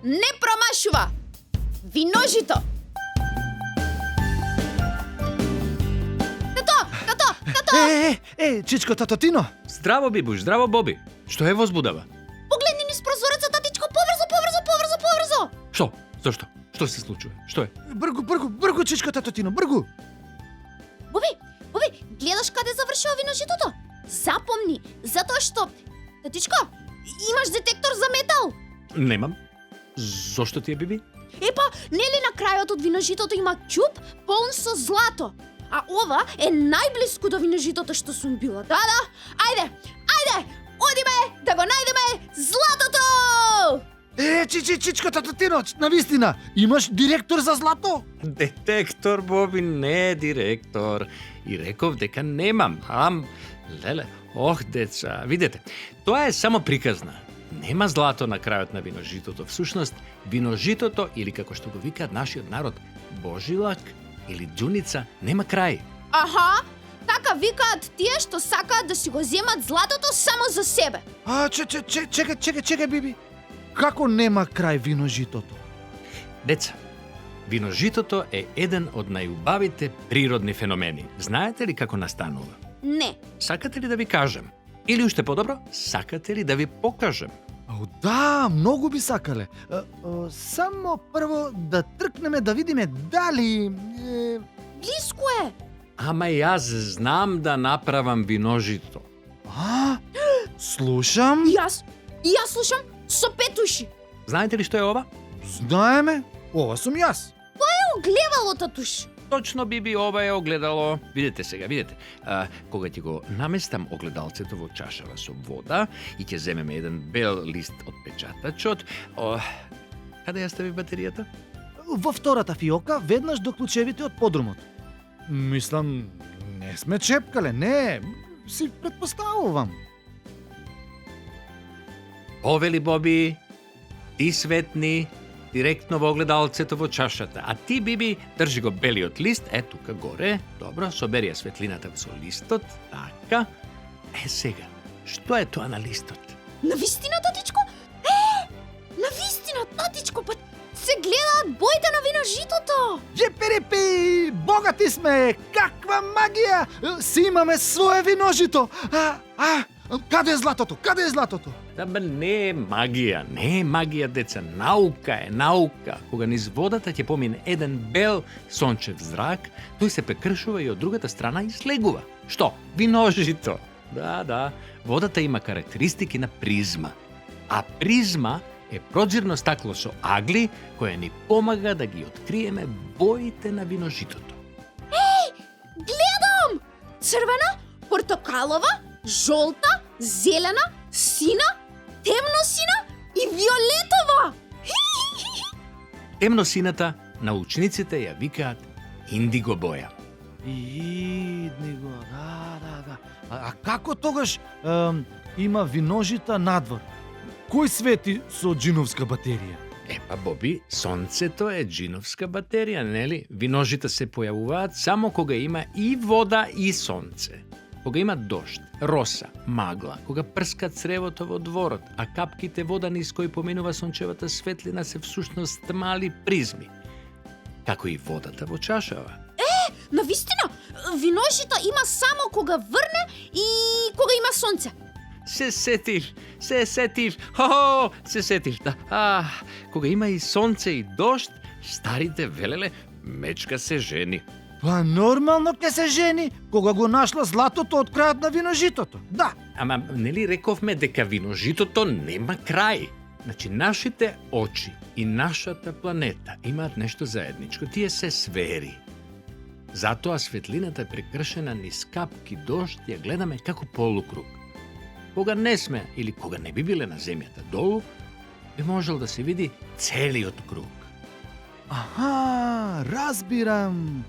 не промашува. Виножито. Тато! Чичко Татотино. Здраво, Бибуш, здраво, Боби. Што е возбудава? Погледни низ прозореца, татичко, поврзо. Што? Зошто? Што се случува? Што е? Бргу, Чичко Татотино, бргу. Боби, гледаш каде завршува виножитото? Запомни, затоа што, татичко, имаш детектор за метал. Немам. Зошто ти е, Биби? Епа, нели на крајот од виножитото има ќуп полн со злато? А ова е најблиску до виножитото што сум била. Да. Ајде, одиме да го најдеме златото! Чичко Татотино, навистина, имаш директор за злато? Детектор, Боби, не директор. И реков дека немам. Леле, деца, видете, тоа е само приказна. Нема злато на крајот на виножитото. Всушност, виножитото, или како што го викаат нашиот народ, божилак или џуница, нема крај. Аха, така викаат тие што сакаат да си го земат златото само за себе. Чекај, Биби. Како нема крај виножитото? Деца, виножитото е еден од најубавите природни феномени. Знаете ли како настанува? Не. Сакате ли да ви кажем? Или уште подобро, сакате ли да ви покажем? Да, многу би сакале. Само прво да тркнеме да видиме дали... Блиску е. Ама јас знам да направам виножито. Слушам. И јас слушам со 5 уши. Знаете ли што е ова? Знаеме, ова сум јас. Огледало, татуш. Точно, Биби, ова е огледало. Видете сега. Кога ти го наместам огледалцето во чашава со вода и ќе земеме еден бел лист од печатачот, каде ја стави батеријата? Во втората фиока, веднаш до клучевите од подрумот. Мислам, не сме чепкале, не, си предпоставувам. Повели, Боби, ти светни, директно во огледалцето во чашата. А ти, Биби, држи го белиот лист, тука горе. Добро, собери ја светлината со листот. Така. Сега, што е тоа на листот? Навистина, татичко? Навистина, татичко, па се гледаат боите на виножитото. Джеперепи, богати сме, каква магија! Си имаме свое виножито. Каде е златото? Ба не е магија, деца. Наука е, наука. Кога низ водата ќе помине еден бел сончев зрак, тој се прекршува и од другата страна и слегува. Што? Виножито. Да. Водата има карактеристики на призма. А призма е прозирно стакло со агли, која ни помага да ги откриеме боите на виножитото. Гледам! Црвена, портокалова, жолта, зелена, сина, темносина и виолетова. Темносината научниците ја викаат индиго боја. Индиго, да. А како тогаш има виножита надвор? Кој свети со џиновска батерија? Боби, сонцето е џиновска батерија, нели? Виножита се појавуваат само кога има и вода и сонце. Кога има дожд, роса, магла, кога прска цревото во дворот, а капките вода низ кои поминува сончевата светлина се всушност мали призми. Како и водата во чашава. Навистина, виножита има само кога врне и кога има сонце. Се сетив, се сетив, да. Кога има и сонце и дожд, старите велеле, мечка се жени. Па нормално ќе се жени, кога го нашла златото од крајот на виножитото. Да. Ама нели рековме дека виножитото нема крај? Значи, нашите очи и нашата планета имаат нешто заедничко. Тие се сфери. Затоа светлината е прекршена низ капки дожд, ја гледаме како полукруг. Кога не сме или кога не би биле на земјата долу, би можел да се види целиот круг. Разбирам.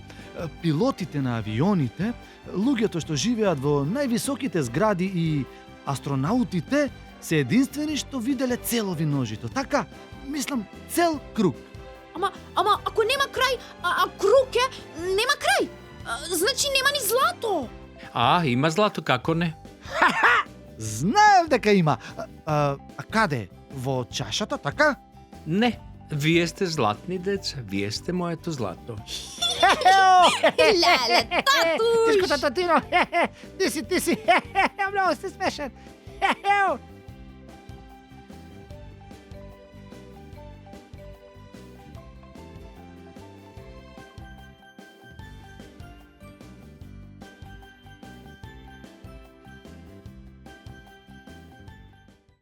Пилотите на авионите, луѓето што живеат во највисоките згради и астронаутите се единствени што виделе цело виножито. Така, мислам, цел круг. Ама ако нема крај, а круг е, нема крај. Значи нема ни злато. Има злато, како не? Знаев дека има. Каде? Во чашата, така? Не, вие сте златни деца, вие сте моето злато. Леле, татуш! Тишко тататино, ти си, много си смешен.